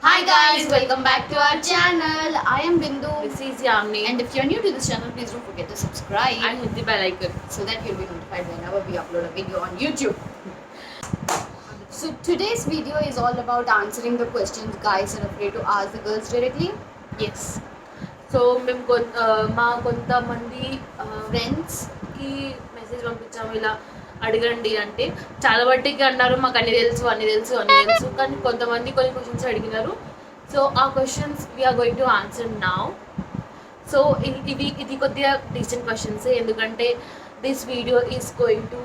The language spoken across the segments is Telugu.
Hi guys, welcome back to our channel. I am Bindu. This is Yamni. And if you're new to this channel, please don't forget to subscribe And hit the bell icon. so that you'll be notified whenever we upload a video on YouTube. So today's video is all about answering the questions guys are afraid to ask the girls directly. Yes. So మేము మా కొంతమంది ఫ్రెండ్స్కి మెసేజ్ పంపించాము ఇలా అడగండి అంటే చాలా బట్టికి అన్నారు మాకు అన్ని తెలుసు కానీ కొంతమంది కొన్ని క్వశ్చన్స్ అడిగినారు. సో ఆ questions we are going to answer now. So ఇది కొద్దిగా డీసెంట్ క్వశ్చన్స్ ఎందుకంటే this video is going to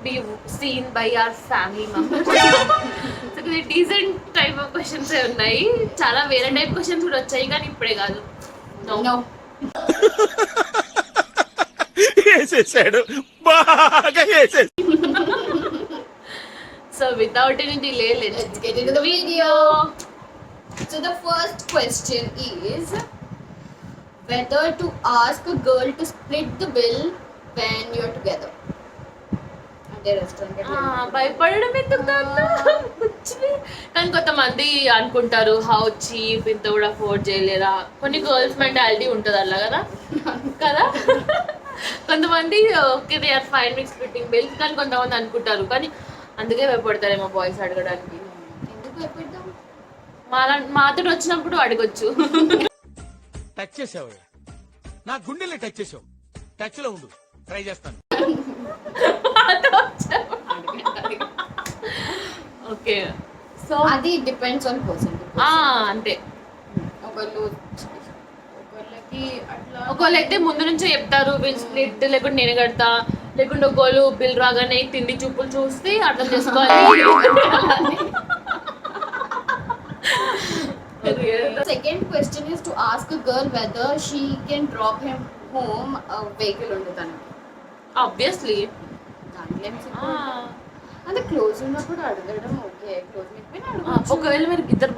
be seen by our family members. So ఇది డీసెంట్ టైప్ ఆఫ్ క్వశ్చన్స్ ఉన్నాయి. చాలా వేరే టైప్ క్వశ్చన్స్ కూడా వచ్చాయి కానీ ఇప్పుడే కాదు. No. వేసేసాడు బాగా వేసేసాడు. So without any delay, Let's get into the video. So the first question is whether to ask a girl to split the bill when you're together. అంటే రెస్టారెంట్ భయపడడం ఎందుకు దాంట్లో కానీ కొంతమంది అనుకుంటారు హౌ చీప్ ఇంత కూడా అఫోర్డ్ చేయలేరా. కొన్ని గర్ల్స్ మెంటాలిటీ ఉంటుంది అలా కదా కొంతమంది okay they are fine with splitting bills కానీ కొంతమంది అనుకుంటారు కానీ అందుకే భయపడతారేమో బాయ్స్ అడగడానికి. ఎందుకు భయపడతాం? మాతో వచ్చినప్పుడు అడగొచ్చు. టచ్ చేసావు నా గుండెల్ని టచ్ చేసావు. టచ్ లో ఉండు, ట్రై చేస్తాను. ఓకే సో అది డిపెండ్స్ ఆన్ పర్సన్. అంతే. ఒకళ్ళకి అట్లా ఒకళ్ళైతే ముందు నుంచే చెప్తారు వీళ్ళు స్ప్లిట్ లేకుంటే నేను కడతా, లేకుంటే ఒకళ్ళు బిల్ రాగానే తిండి చూపులు చూస్తే అర్థం చేసుకోవాలి. Second question is to ask a girl whether she can drop him home vehicle ఉంది తనకి. ఆబ్వియస్లీ అంటే క్లోజ్ ఉన్నప్పుడు అడగడం ఓకే, క్లోజ్ ఒకవేళ మీరు ఇద్దరే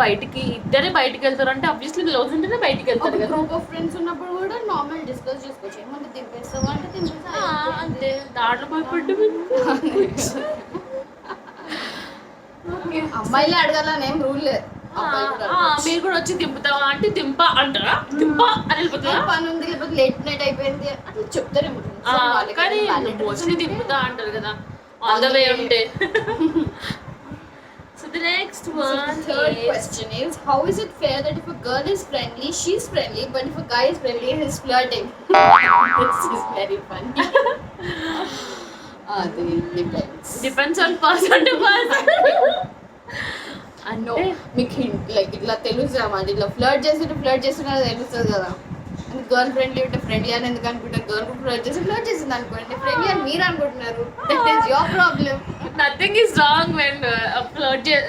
బయటికి వెళ్తారు అంటే ఆబ్వియస్లీ క్లోజ్ ఉంటేనే బయటికి వెళ్తారు కదా. గ్రూప్ ఆఫ్ ఫ్రెండ్స్ ఉన్నప్పుడు కూడా నార్మల్ డిస్కస్ చేసుకోవచ్చు. ఏమంటే దింపేస్తావా అంటే దింపేస్తా అంతే. దాంట్లో భయపడ్డు అమ్మాయిలే అడగాలని ఏం రూల్ లేదు. మీరు కూడా వచ్చి దింపుతావా అంటే దింప అంటారా, దింప అని వెళ్ళిపోతారా, పని ఉంది లేకపోతే లేట్ నైట్ అయిపోయింది అట్లా చెప్తారేమో. కానీ మోస్ట్లీ దింపుతా అంటారు కదా ఆన్ ద వే ఉంటే. So the next one, third question is how is it fair that if a girl is friendly, she's friendly, but if a guy is friendly, he's flirting? This is very funny. Depends on person to person. No, మీకు లైక్ ఇట్లా తెలుసా ఇట్లా ఫ్లర్ట్ చేస్తున్నా తెలుస్తుంది కదా. గర్ల్ ఫ్రెండ్లీ ఉంటే ఫ్రెండ్లీ అని ఎందుకు అనుకుంటారు? గర్ల్ ఫ్లర్ట్ చేసింది అనుకోండి ఫ్రెండ్లీ అని మీరు అనుకుంటున్నారు. That is your problem. Nothing is wrong when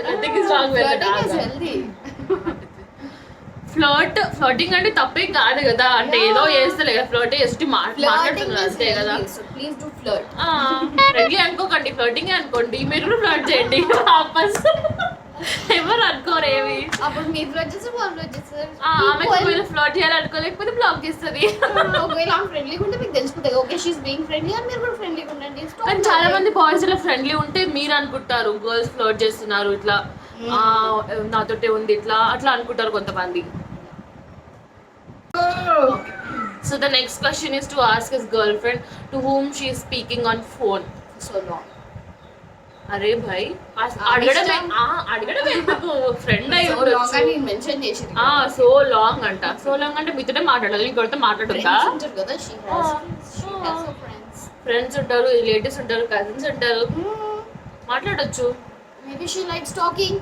nothing is wrong when flirting is healthy. Floating అంటే తప్పేం కాదు కదా. అంటే ఏదో చేస్తలే కదా ఫ్లోట్ చేసి మాట్లాడుతున్నారు అంతే కదా. So please do flirt. Friendly అనుకోకండి, ఫ్లోటింగ్ అనుకోండి. మీరు కూడా ఫ్లర్ట్ చేయండి వాపస్. ఎవరు అనుకోరు ఏమి. అప్పుడు మీరు ఫ్లర్ట్ చేస్తారు, వాళ్ళు ఫ్లర్ట్ చేస్తారు. ఆమె ఒకవేళ ఫ్లోట్ చేయాలనుకోలేకపోతే బ్లాక్ చేస్తుంది. ఒకవేళ ఆమె ఫ్రెండ్లీగా ఉంటే మీకు తెలిసిపోతుంది ఓకే షీస్ బీయింగ్ ఫ్రెండ్లీ అని. మీరు కూడా ఫ్రెండ్లీగా ఉండండి. కానీ చాలా మంది బాయ్స్ ఇలా ఫ్రెండ్లీ ఉంటే మీరు అనుకుంటారు గర్ల్స్ ఫ్లోట్ చేస్తున్నారు ఇట్లా నాతోటే ఉంది ఇట్లా అట్లా అనుకుంటారు కొంతమంది. So the next question is to ask his girlfriend to whom she is speaking on phone so long. అరే భాయ్ అడగడం ఎందుకు ఫ్రెండ్ అయి అని మెన్షన్ చేసి సో లాంగ్ అంట. సో లాంగ్ అంటే మీతోనే మాట్లాడాలి, ఇంకొకరితో మాట్లాడుతుందా? ఫ్రెండ్స్ ఉంటారు, రిలేటివ్స్ ఉంటారు, కజిన్స్ ఉంటారు, మాట్లాడొచ్చు. Maybe she likes talking.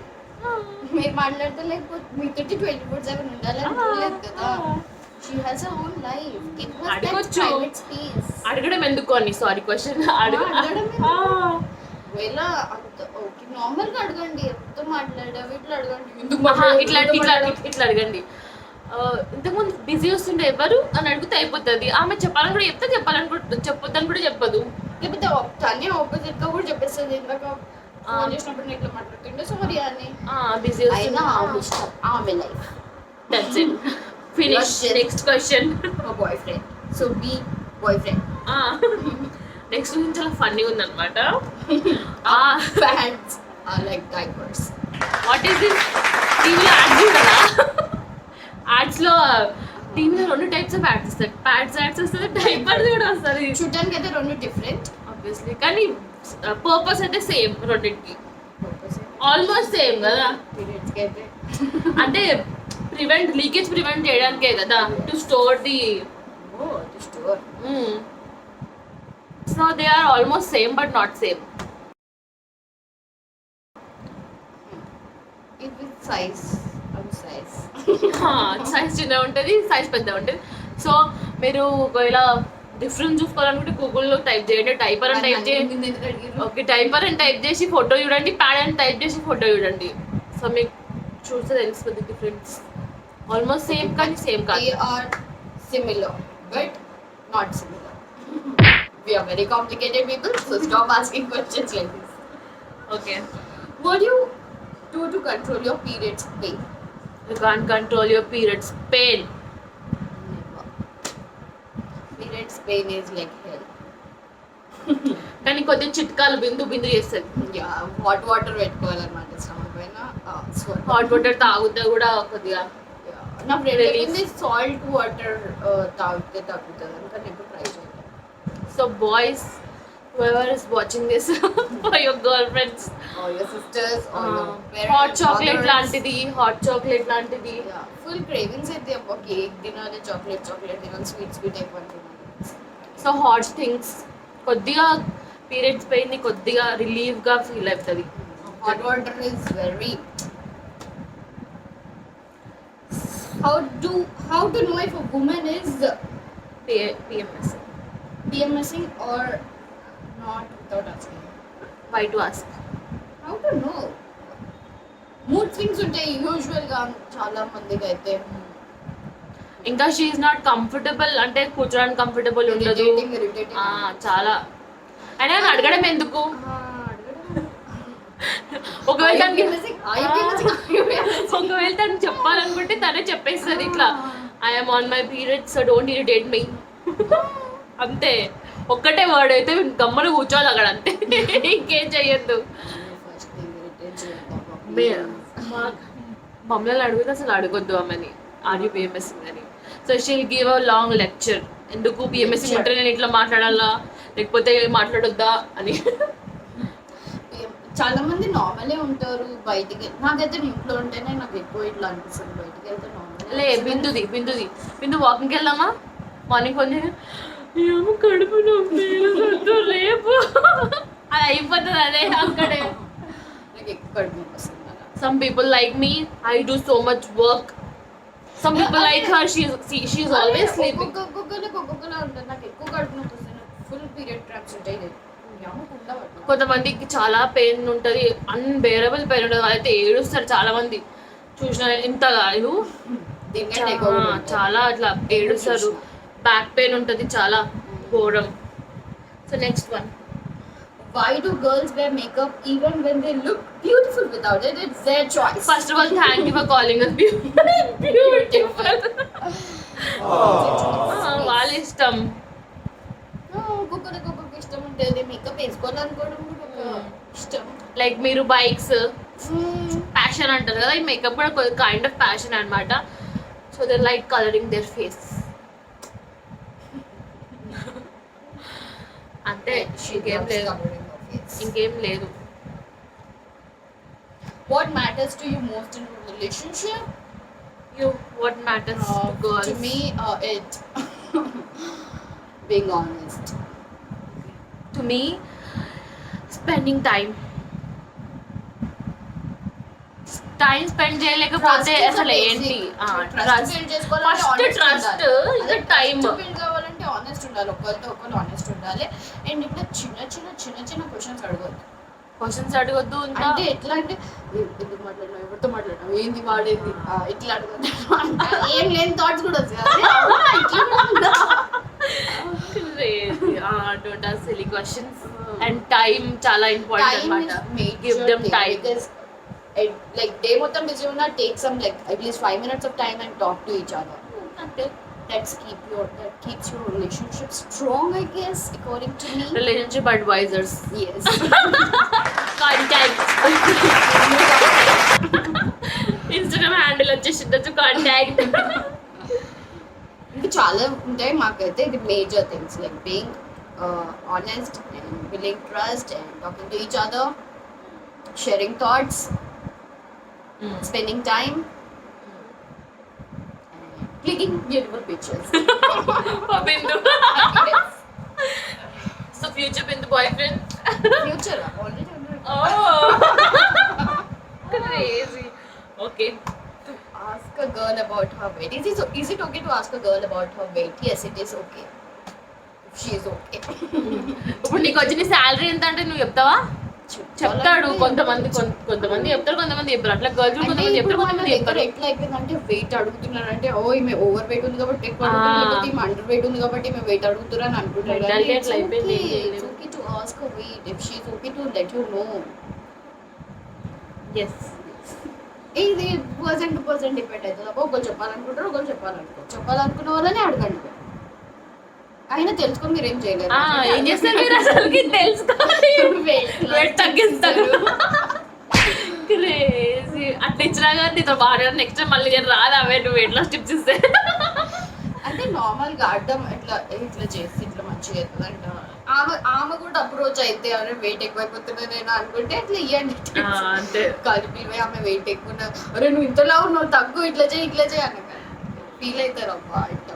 మీరు మాట్లాడితే లేకపోతే మీతో 24/7 ఉండాలని లేదు కదా. She has her own life. Give her that private space. అడగడం ఎందుకు అని సారీ క్వశ్చన్ అడగడం వేళ ఓకే నార్మల్గా అడగండి. ఎవరితో మాట్లాడావు ఇట్లా అడగండి. ఇట్లా అడగండి. ఇంతకుముందు బిజీ వస్తుండే ఎవరు అని అడిగితే అయిపోతుంది. ఆమె చెప్పాలని కూడా చెప్పొద్దని కూడా చెప్పదు. లేకపోతే తనే ఆపోజిట్ గా కూడా చెప్పేస్తుంది. ఇందాక ఫోన్ చేసినప్పుడు నేను ఇట్లా మాట్లాడుతుండే సారీ అని. బిజీ అయినా ఆమె life. That's it. Finish. Next question. Boy friend. So B boy friend. Next నుంచి చాలా ఫన్నీ ఉంది అనమాట. Pants are like diapers. What is this? టీవీలో యాడ్ చూడాలా? టీవీలో 2 టైప్స్ ఆఫ్ యాడ్స్ వస్తాయి. ప్యాడ్స్ యాడ్స్ వస్తుంది, డైపర్స్ కూడా వస్తుంది చూడడానికి అయితే రెండు డిఫరెంట్. ఆబ్వియస్లీ. కానీ పర్పస్ అయితే సేమ్ రెండింటికి, ఆల్మోస్ట్ సేమ్ కదా. పీరియడ్స్కి అయితే అంటే లీకేజ్ ప్రివెంట్ చేయడానికే కదా, to store the. Store. So they are almost same but not same. ఇది సైజ్ సైజ్ చిన్న ఉంటుంది, సైజ్ పెద్ద ఉంటుంది. సో మీరు ఒకవేళ డిఫరెన్స్ చూసుకోవాలనుకుంటే గూగుల్లో టైప్ చేయండి, డైపర్ అని టైప్ చేయండి. ఓకే, డైపర్ అని టైప్ చేసి ఫోటో చూడండి, ప్యాడ్ అని టైప్ చేసి ఫోటో చూడండి. సో మీకు చూస్తే తెలుస్తుంది డిఫరెన్స్. ఆల్మోస్ట్ సేమ్ కానీ సేమ్ కాదు. They are similar but not similar. We are very complicated people, so stop asking questions like this. Okay, What do you do to control your periods pain? You can't control your periods pain. Never. Periods pain is like hell. కానీ కొద్దిగా చిట్కాలు బిందు చేస్తుంది. Yeah, hot water పెట్టుకోవాలన్నమాట స్టమక్ పైన. హాట్ వాటర్ తాగితే కూడా కొద్దిగా నా ఫ్రెండ్ Relief. చెప్పింది సాల్ట్ వాటర్ తాగితే తగ్గుతుంది అని, కానీ ఎప్పుడు ట్రై చేయలేదు. So boys, whoever is watching this, for your girlfriends, Or your sisters or your parents. Hot chocolate mothers. లాంటిది, హాట్ చాక్లెట్ లాంటిది. Yeah, full cravings అయితే అబ్బా కేక్ తినాలి, చాక్లెట్ తినాలి, స్వీట్ ఎక్కువ తినాలి. సో హాట్ థింగ్స్ కొద్దిగా పీరియడ్స్ పెయిన్ ని కొద్దిగా రిలీఫ్ గా ఫీల్ అవుతుంది. Hot water is very. How to know if a woman is PMS. PMSing or not without asking? Why to ask? How to know? Mood swings ఉంటాయి యూజువల్ గా చాలా మందికి అయితే. ఇంకా షీఈ్ నాట్ కంఫర్టబుల్, అంటే కూర్చోడానికి కంఫర్టబుల్ ఉండదు. Irritating. చాలా. అయినా అడగడం ఎందుకు? ఒకవేళ తనకి ఒకవేళ తను చెప్పాలనుకుంటే తనే చెప్పేస్తుంది ఇట్లా, I'm on my periods so don't irritate me. అంతే, ఒక్కటే వర్డ్ అయితే గమ్మలు కూర్చోవాలి అక్కడ, అంతే. ఇంకేం చెయ్యొద్దు. మమ్మల్ని అడిగితే అసలు అడగొద్దు ఆమెని, ఆర్ యూ పిఎంఎస్సింగ్ అని. So she'll give a long lecture, ఎందుకు పిఎంఎస్సింగ్ ఉంటే నేను ఇట్లా మాట్లాడాలా లేకపోతే మాట్లాడొద్దా అని. చాలా మంది నార్మలే ఉంటారు బయటికి. నాకైతే ఇంట్లో ఉంటేనే నాకు ఎక్కువ ఇట్లా అనిపిస్తుంది, బయటికి వెళ్తే నార్మల్. బిందు వాకింగ్కి వెళ్దామా? మార్నింగ్ కొంచెం ఏమో కడుపు నొప్పి రేపు అది అయిపోతుంది, అదే అక్కడే. నాకు ఎక్కువ కడుపు నొప్పి వస్తుంది అలా. Some people like me, I do so much work. Some people like her, she's always sleeping. ఒక్కొక్కలా ఉంటుంది. నాకు ఎక్కువ కడుపు నొప్పి వస్తుంది, ఫుల్ పీరియడ్ ట్రాప్స్ ఉంటాయి. కొంతమందికి చాలా పెయిన్ ఉంటుంది, అన్బేరబుల్ పెయిన్ ఉంటుంది, అయితే ఏడుస్తారు చాలా మంది. చూసిన ఇంత కాదు, చాలా అట్లా ఏడుస్తారు. బ్యాక్ పెయిన్ ఉంటుంది చాలా ఘోరం. So next one, why do girls wear makeup even when they look beautiful without it? It's their choice. First of all thank you for calling us beautiful. వాళ్ళ ఇష్టం. ఒక్కొక్కరికి ఒక్కొక్క ఇష్టం ఉంటుంది. మేకప్ వేసుకోవాలనుకోవడం కూడా ఒక ఇష్టం. లైక్ మీరు బైక్స్ ప్యాషన్ అంటారు కదా, ఈ మేకప్ కూడా కైండ్ ఆఫ్ ప్యాషన్ అనమాట. So they like colouring their face. అంతే, ఇంకేం లేదు, ఇంకేం లేదు. What matters to you most in a relationship? What matters to girls? To me, it being honest. To me, spending time spend చేయలేకపోతే అసలు ఏంటి? ట్రస్ట్, ఫస్ట్ ట్రస్ట్, ఇంకా టైం. కావాలంటే ఆనెస్ట్ ఉండాలి, ఒకరితో ఒకరు ఆనెస్ట్ ఉండాలి. అండ్ ఇట్లా చిన్న క్వశ్చన్స్ అడగొద్దు. ఇంకా అంటే ఎట్లా అంటే ఎందుకు మాట్లాడినావు, ఎవరితో మాట్లాడినావు, ఏంది వాడేది, ఇట్లా అడగద్దు. ఏం లేని థాట్స్ కూడా వస్తాయి. Don't ask silly questions. And time చాలా ఇంపార్టెంట్ అన్నమాట. Give them time. Like day మొత్తం బిజీ ఉన్నా, take some like at least 5 minutes of time and talk to each other. అంతే. That keeps your relationship strong, I guess, according to me. Relationship advisors. Yes. Contact. Instagram handle వచ్చేసి కాంటాక్ట్. ఇంకా చాలా ఉంటాయి మాకైతే ఇది major things like being honest and building trust and talking to each other sharing thoughts spending time and clicking beautiful pictures. Bindu. So future Bindu boyfriend. Future already under Oh. Crazy. Okay. to ask a girl about her weight. Is it okay to ask a girl about her weight? Yes, it is okay. If she is okay. ఇప్పుడు నీకు వచ్చిన శాలరీ ఎంత అంటే నువ్వు చెప్తావా? చెప్తాడు కొంతమంది చెప్తారు కొంతమంది చెప్పారు అట్లా గర్ల్స్ కొంతమంది చెప్తారు కొంతమంది చెప్పారు. ఎట్లా అయిపోయిందంటే వెయిట్ అడుగుతున్నారంటే ఓ ఈమె ఓవర్ వెయిట్ ఉంది కాబట్టి ఎక్కువ అడుగుతున్నారు, ఈమె అండర్ వెయిట్ ఉంది కాబట్టి ఈమె వెయిట్ అడుగుతున్నారు అని అనుకుంటారు. Mentality అట్లా అయిపోయింది, ఏం చేయలేము. It's okay to ask her weight if she is okay to let you know. Yes ఇది పర్సన్ టు పర్సన్ డిపెండ్ అవుతుంది. ఒకరు చెప్పాలనుకుంటారు, ఒకరు చెప్పాలనుకున్న వాళ్ళని అడగండి. అయినా తెలుసుకొని మీరు ఏం చేయలేరు. ఏం చేస్తారు మీరు అసలు తెలుసుకోవాలి వెయిట్ తగ్గిస్తారు. క్రేజీ అట్లా ఇచ్చినా కానీ నీతో బాగా నెక్స్ట్ టైం మళ్ళీ నేను రాదు అవే నువ్వు వెయిట్ లాస్ టిప్స్ ఇస్తే. అంటే నార్మల్గా అడ్డం ఇట్లా చేసి ఇట్లా మంచిగా అవుతుంది అంట. ఆమె కూడా అప్రోచ్ అయితే అరే వెయిట్ ఎక్కువైపోతున్నా నేను అనుకుంటే అట్లా ఇవ్వండి అంతే కలిపి ఆమె వెయిట్ ఎక్కువ అరే నువ్వు ఇంతలా ఉన్నావు తగ్గు ఇట్లా చేయి అన్న ఫీల్ అవుతారు అబ్బా ఇట్లా.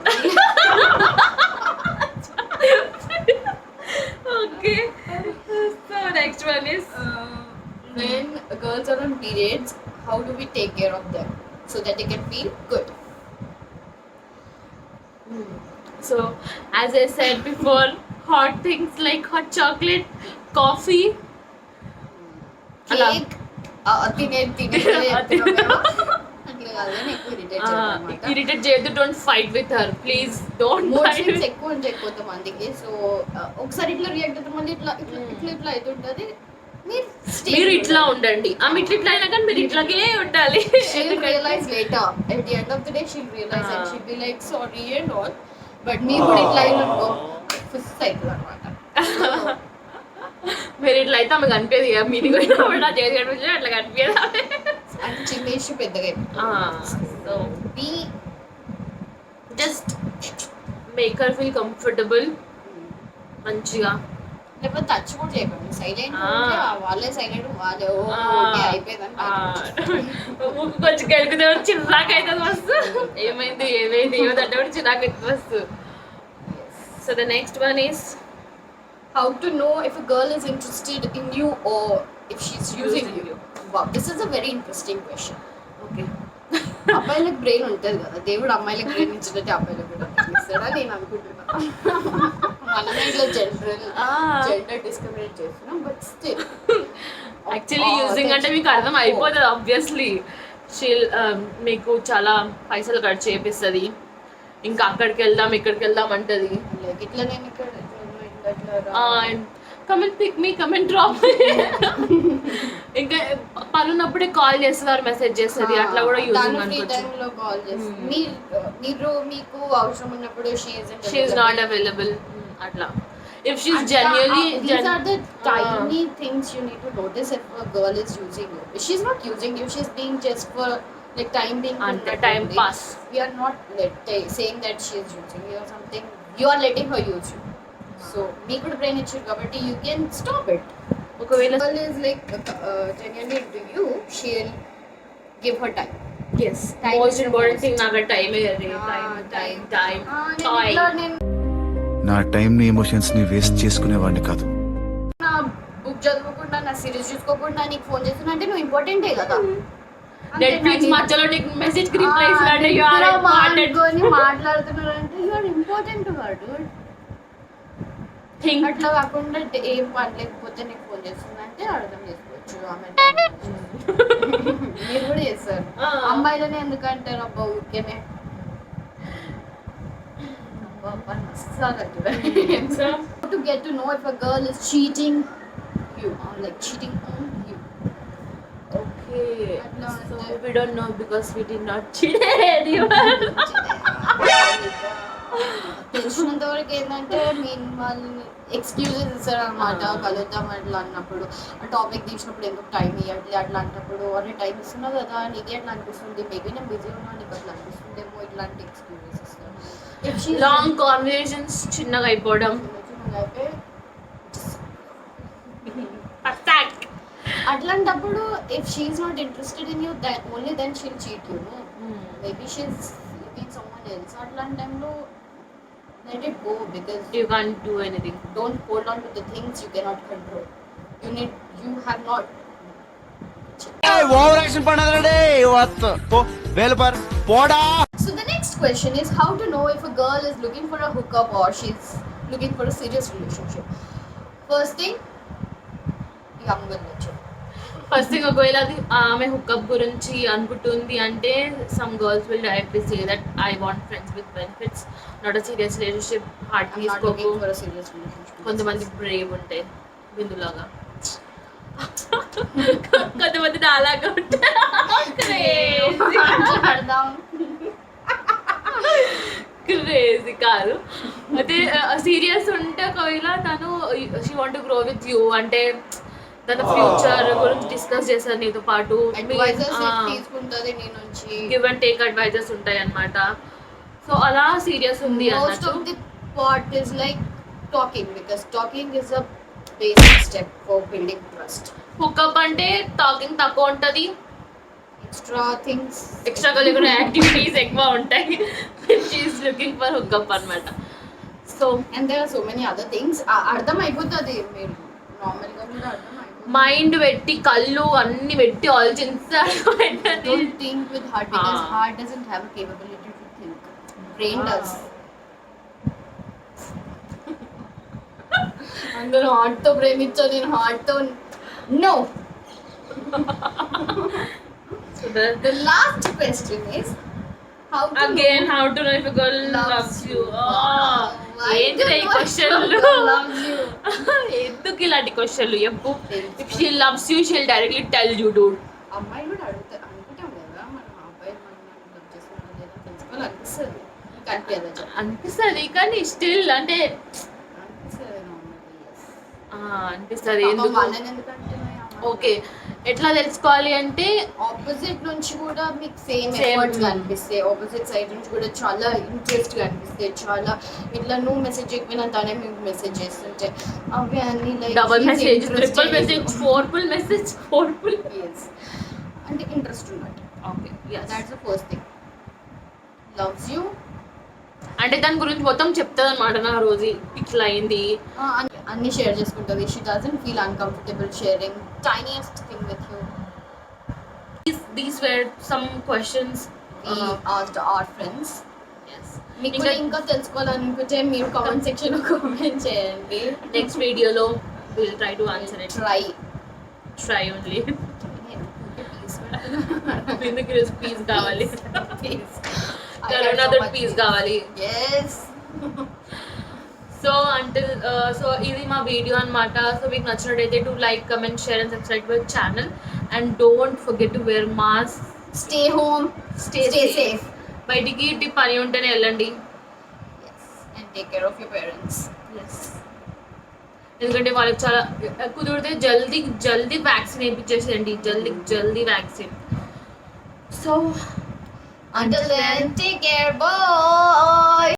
Okay. So next one is when girls are on periods, how do we take care of them so that they can feel good? So as I said before, hot things like hot chocolate, coffee, Cake, తినే అట్లా కాదని ఎక్కువ irritate చేయొద్దు. Don't fight with her, please. Don't mood fight. Swings ఎక్కువ ఉంటాయి కొంతమందికి. సో ఒకసారి ఇట్లా రియాక్ట్ అవుతాం, మళ్ళీ ఇట్లా అవుతుంటది. మీరు ఇట్లా ఉండండి, ఆమె ఇట్లా అయినా కానీ మీరు ఇట్లాగే ఉండాలి. she'll realize later at the end of the day she'll realize and she'll be like sorry and all, but మీరు కూడా ఇట్లా అయిననుకో ఫిక్స్ అవుతుంది అనమాట. మీరు ఇట్లా అయితే ఆమె కనిపించదు ఇక మీది కూడా చేతి కనిపించదు అట్లా కనిపించదు ఆమె. అంటే చిన్న ఇష్యూ పెద్దగా so be just make her feel comfortable మంచిగా. లేకపోతే టచ్ కూడా చేయకండి, సైలెంట్ వాళ్ళే సైలెంట్ వాళ్ళే ఓకే అయిపోయిందని ముక్కు కొంచెం కలిపితే చిరాకు అవుతుంది మస్తు. ఏమైంది ఏదంటే కూడా చిరాకు అవుతుంది మస్తు. So the next one is how to know if a girl is interested in you or if she's using you. Wow, this is a very interesting question. Okay. అబ్బాయిలకు బ్రెయిన్ ఉంటుంది కదా, దేవుడు అమ్మాయిలకు బ్రెయిన్ ఇచ్చినట్టే అబ్బాయిలకు కూడా ఇస్తాడా నేను అనుకుంటున్నా. మనమే ఇట్లా జెండర్ డిస్క్రిమినేట్ చేస్తున్నాం, బట్ స్టిల్ యాక్చువల్లీ యూజింగ్ అంటే మీకు అర్థం అయిపోతుంది ఆబ్వియస్లీ. మీకు చాలా పైసలు ఖర్చు చేపిస్తుంది, ఇంకా అక్కడికి వెళ్దాం ఇక్కడికి వెళ్దాం అంటది. లైక్ ఇట్లా నేను ఇక్కడ కమెంట్ పిక్ మీ కమెంట్ డ్రాప్. ఇంకా పనున్నప్పుడే కాల్ చేస్తారు, మెసేజ్ చేస్తుంది, అట్లా కూడా యూజింగ్ అనుకోవచ్చు. లో కాల్ చేస్తుంది. మీరు మీకు అవసరం ఉన్నప్పుడు షీ ఈజ్ నాట్ అవైలబుల్ అట్లా. If she's genuinely these are the tiny things you need to notice if a girl is using you. If she's not using you, she's being just for like time being and time pass. We are not saying that she is using you or something. You are letting her use you. So me could brain it kabatti you can stop it. ఒకవేళ girl is like genuinely into you, she'll give her time. yes, most important thing naga time hai. Time. నా టైంని ఎమోషన్స్ని వేస్ట్ చేసుకునేవాడిని కాదు. నా బుక్ చదువుకోకుండా నా సిరీస్ చూసుకోకుండా నీకు ఫోన్ చేస్తున్నా అంటే నువ్వు ఇంపార్టెంటే కదా. నెట్ఫ్లిక్స్ మధ్యలో నీకు మెసేజ్ కి రిప్లై ఇస్తారంటే యు ఆర్ ఇంపార్టెంట్ మాట్లాడుతున్నారంటే యు ఆర్ ఇంపార్టెంట్ వాడు. థింక్ అట్లా కాకుండా ఏం పని లేకపోతే నీకు ఫోన్ చేస్తుందంటే అర్థం చేసుకోవచ్చు ఆమె. మీరు కూడా చేస్తారు, అమ్మాయిలనే ఎందుకంటారు అబ్బా ఊరికేనే. To get to know if a girl is cheating you or like cheating on you. okay, Atla so ante. we don't know because we did not cheat anyone. తెలిసినంత వరకు ఏంటంటే వాళ్ళు ఎక్స్క్యూజెస్ ఇస్తారు అనమాట. కలుద్దాం అట్లా అన్నప్పుడు, ఆ టాపిక్ తీసినప్పుడు ఎందుకు టైం ఇవ్వట్లే అట్లా అంటప్పుడు అరే టైం ఇస్తున్నావు కదా నీకే అట్లా అనిపిస్తుంది, మేబీ నేను బిజీ ఉన్నా నీకు అట్లా అనిపిస్తుంది ఏమో ఇట్లాంటి ఎక్స్క్యూజెస్ ఇస్తారు. If she's లాంగ్ కాన్వర్సేషన్స్ చిన్నగా అయిపోవడం. అయితే అటాక్. అట్లాంటప్పుడు if she's not interested in you that only then she'll cheat you. Maybe she's looking someone else. అట్లాంటి టైంలో let it go because You can't do anything. don't hold on to the things you cannot control. You have not. Over action పడదండి వేలు పర్ poda. So the next question is how to know if a girl is looking for a hookup or she's looking for a serious relationship. First thing, younger nature. First thing ఒకవేళ అది ఆమె హుక్అప్ గురించి అనుకుంటుంది అంటే some girls will directly say that I want friends with benefits, not a serious relationship. Heart I'm not తీసుకోకు. looking for a serious relationship. కొంతమంది బ్రేవ్ ఉంటాయి బిందులాగా, కొంతమంది నాలాగా మాట్లాడదాం. క్రేజీ కాదు. అయితే సీరియస్ ఉంటే ఒకవేళ తను she want to grow with you అంటే తన ఫ్యూచర్ గురించి డిస్కస్ చేస్తారు నీతో పాటు. Advisors తీసుకుంటది నీ నుంచి. గివ్ అండ్ టేక్ అడ్వైజెస్ ఉంటాయి అన్నమాట. సో అలా సీరియస్ ఉంది Most అన్నట్టు. of the part is like talking because talking is a basic step for building trust. Hook up అంటే టాకింగ్ తక్కువ ఉంటుంది, Extra things. Extra curricular activities ఎక్కువ ఉంటాయి. షీఈస్ లుకింగ్ ఫర్ హుక్అప్ అన్నమాట. So And there are so many other things. అర్థం అయిపోతుంది మీరు నార్మల్గా కూడా అర్థం అయిపోతుంది. మైండ్ పెట్టి కళ్ళు అన్ని పెట్టి ఆలోచిస్తారు. Don't think with heart because Ah. heart doesn't have a capability to think. Brain does. అందరూ హార్ట్ తో ప్రేమించో, నేను హార్ట్ తో no. The last question is how to Again, how to know if a girl Loves loves you? Wow. Why ఏంటి do ఈ you know క్వశ్చన్లు? if a girl loves you? ఎందుకు ఇలాంటి క్వశ్చన్లు చెప్పు. తెలుసు. If she loves you she'll directly tell you Dude. అమ్మాయిలు కూడా అడుగుతారు అనుకుంటాం కదా, మనం ఆ అబ్బాయి మనం లవ్ చేస్తున్నాం లేదా తెలుసుకోవాలి అనిపిస్తుంది. కనిపించదు అనిపిస్తుంది కానీ స్టిల్ అంటే అనిపిస్తుంది నార్మల్గా. అనిపిస్తుంది పాపం ఎందుకు. వాళ్ళని ఎందుకంటే ఓకే, ఎట్లా తెలుసుకోవాలి అంటే ఆపోజిట్ నుంచి కూడా మీకు సేమ్ Same. ఎఫర్ట్స్ కనిపిస్తాయి, ఆపోజిట్ సైడ్ నుంచి కూడా చాలా ఇంట్రెస్ట్ కనిపిస్తాయి, చాలా ఇట్లా నువ్వు మెసేజ్ చేయకపోయినా తనే మీకు మెసేజ్ చేస్తుంటే అవి అన్ని like double message, triple message, fourful message, fourful. అంటే ఇంట్రెస్ట్ ఉన్నట్టు. Okay, that's the first thing. Loves you అంటే దాని గురించి మొత్తం చెప్తుంది అనమాట. నా రోజు ఇట్లా అయింది, అన్ని షేర్ చేసుకుంటుంది. She doesn't feel uncomfortable sharing tiniest thing with you. These were some questions asked our friends. మీకు ఇంకా తెలుసుకోవాలనుకుంటే మీరు కామెంట్ సెక్షన్లో కామెంట్ చేయండి. నెక్స్ట్ వీడియోలో will try to answer it. Try only. ఎందుకు ఈరోజు పీస్ కావాలి, కరోనా పీస్ కావాలి. సో అంటిల్ సో ఇది మా వీడియో అన్నమాట. సో మీకు నచ్చినట్టయితే to like, comment, share and subscribe our channel and don't forget to wear mask. Stay home, stay safe. బయటికి ఇట్టి పని ఉంటేనే వెళ్ళండి. And take care of your parents. ఎందుకంటే వాళ్ళకి చాలా కుదిరితే జల్దీ వ్యాక్సిన్ వేయించేసేయండి, జల్దీ vaccine. So Until then, take care. Bye.